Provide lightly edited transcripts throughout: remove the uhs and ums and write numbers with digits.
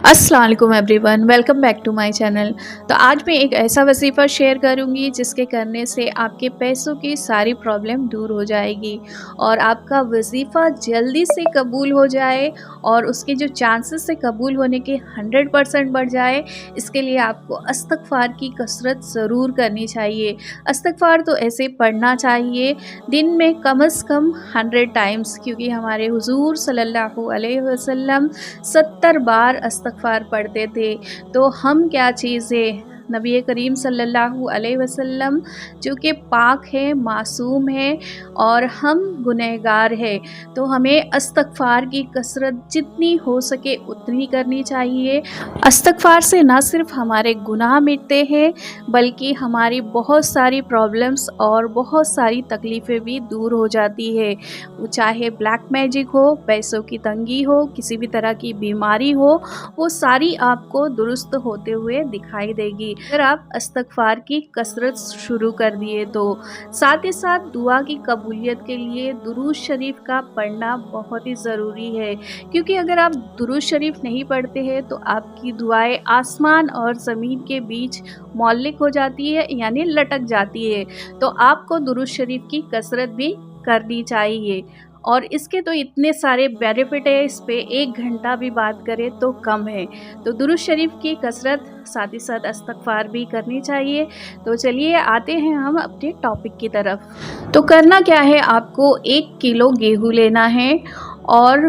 अस्सलाम वालेकुम everyone, welcome back to my channel. तो आज मैं एक ऐसा वजीफ़ा शेयर करूंगी जिसके करने से आपके पैसों की सारी प्रॉब्लम दूर हो जाएगी और आपका वजीफ़ा जल्दी से कबूल हो जाए और उसके जो चांसेस से कबूल होने के 100% बढ़ जाए। इसके लिए आपको इस्तिग़फ़ार की कसरत ज़रूर करनी चाहिए। इस्तिग़फ़ार तो ऐसे पढ़ना चाहिए दिन में कम से कम 100 टाइम्स, क्योंकि हमारे हुज़ूर सल्लल्लाहु अलैहि वसल्लम 70 बार इस्तिग़फ़ार पढ़ते थे। तो हम क्या चीज़ है, नबी करीम सल्लल्लाहु अलैहि वसल्लम जो कि पाक है, मासूम है और हम गुनहगार हैं। तो हमें इस्तिग़फ़ार की कसरत जितनी हो सके उतनी करनी चाहिए। इस्तिग़फ़ार से ना सिर्फ़ हमारे गुनाह मिटते हैं बल्कि हमारी बहुत सारी प्रॉब्लम्स और बहुत सारी तकलीफ़ें भी दूर हो जाती है। वो चाहे ब्लैक मैजिक हो, पैसों की तंगी हो, किसी भी तरह की बीमारी हो, वो सारी आपको दुरुस्त होते हुए दिखाई देगी अगर आप इस्तिग़फ़ार की कसरत शुरू कर दिए तो। साथ ही साथ दुआ की कबूलियत के लिए दुरूद शरीफ का पढ़ना बहुत ही ज़रूरी है, क्योंकि अगर आप दुरूद शरीफ नहीं पढ़ते हैं तो आपकी दुआएं आसमान और ज़मीन के बीच मौलिक हो जाती है, यानी लटक जाती है। तो आपको दुरूद शरीफ की कसरत भी करनी चाहिए और इसके तो इतने सारे बेनिफिट है, इस पे 1 घंटा भी बात करें तो कम है। तो दुरूद शरीफ की कसरत साथ ही साथ इस्तिग़फ़ार भी करनी चाहिए। तो चलिए आते हैं हम अपने टॉपिक की तरफ। तो करना क्या है, आपको 1 किलो गेहूँ लेना है और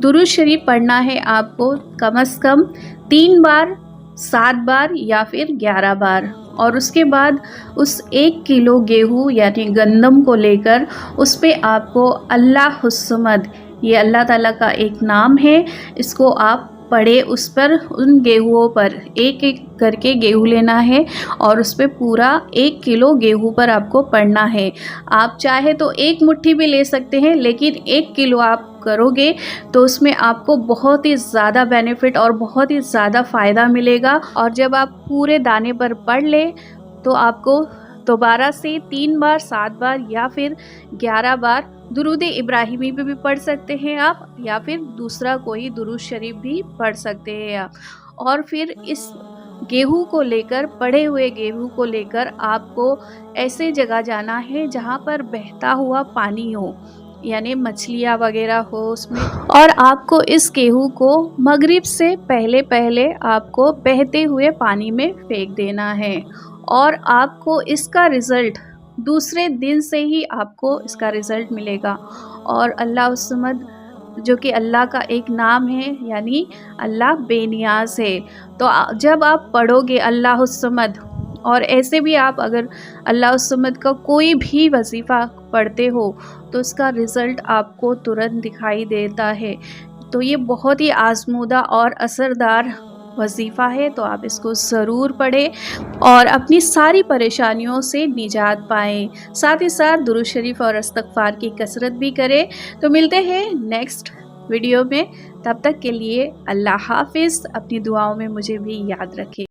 दुरूद शरीफ पढ़ना है आपको कम से कम 3 बार, 7 बार या फिर 11 बार। और उसके बाद उस 1 किलो गेहूँ यानी गंदम को लेकर उस पे आपको अल्लाहुस्समद, ये अल्लाह ताला का एक नाम है, इसको आप पढ़े। उस पर उन गेहूँों पर एक एक करके गेहूँ लेना है और उस पे पूरा 1 किलो गेहूँ पर आपको पढ़ना है। आप चाहे तो 1 मुट्ठी भी ले सकते हैं, लेकिन 1 किलो आप करोगे तो उसमें आपको बहुत ही ज़्यादा बेनिफिट और बहुत ही ज़्यादा फ़ायदा मिलेगा। और जब आप पूरे दाने पर पढ़ लें तो आपको दोबारा से 3 बार, 7 बार या फिर 11 बार दुरूद इब्राहिमी भी पढ़ सकते हैं आप, या फिर दूसरा कोई दुरूद शरीफ भी पढ़ सकते हैं आप। और फिर इस गेहूँ को लेकर, पढ़े हुए गेहूँ को लेकर आपको ऐसे जगह जाना है जहाँ पर बहता हुआ पानी हो, यानी मछलियाँ वगैरह हो उसमें, और आपको इस गेहूँ को मगरिब से पहले पहले आपको बहते हुए पानी में फेंक देना है। और आपको इसका रिज़ल्ट दूसरे दिन से ही आपको इसका रिज़ल्ट मिलेगा। और अल्लाहुस्समद जो कि अल्लाह का एक नाम है, यानी अल्लाह बेनियाज़ है। तो जब आप पढ़ोगे अल्लाहुस्समद, और ऐसे भी आप अगर अल्लाहुस्समद का कोई भी वजीफ़ा पढ़ते हो तो उसका रिज़ल्ट आपको तुरंत दिखाई देता है। तो ये बहुत ही आज़मूदा और असरदार वजीफ़ा है, तो आप इसको ज़रूर पढ़ें और अपनी सारी परेशानियों से निजात पाएँ। साथ ही साथ दुरूद शरीफ और इस्तिग़फ़ार की कसरत भी करें। तो मिलते हैं नेक्स्ट वीडियो में, तब तक के लिए अल्लाह हाफ़िज़। अपनी दुआओं में मुझे भी याद रखें।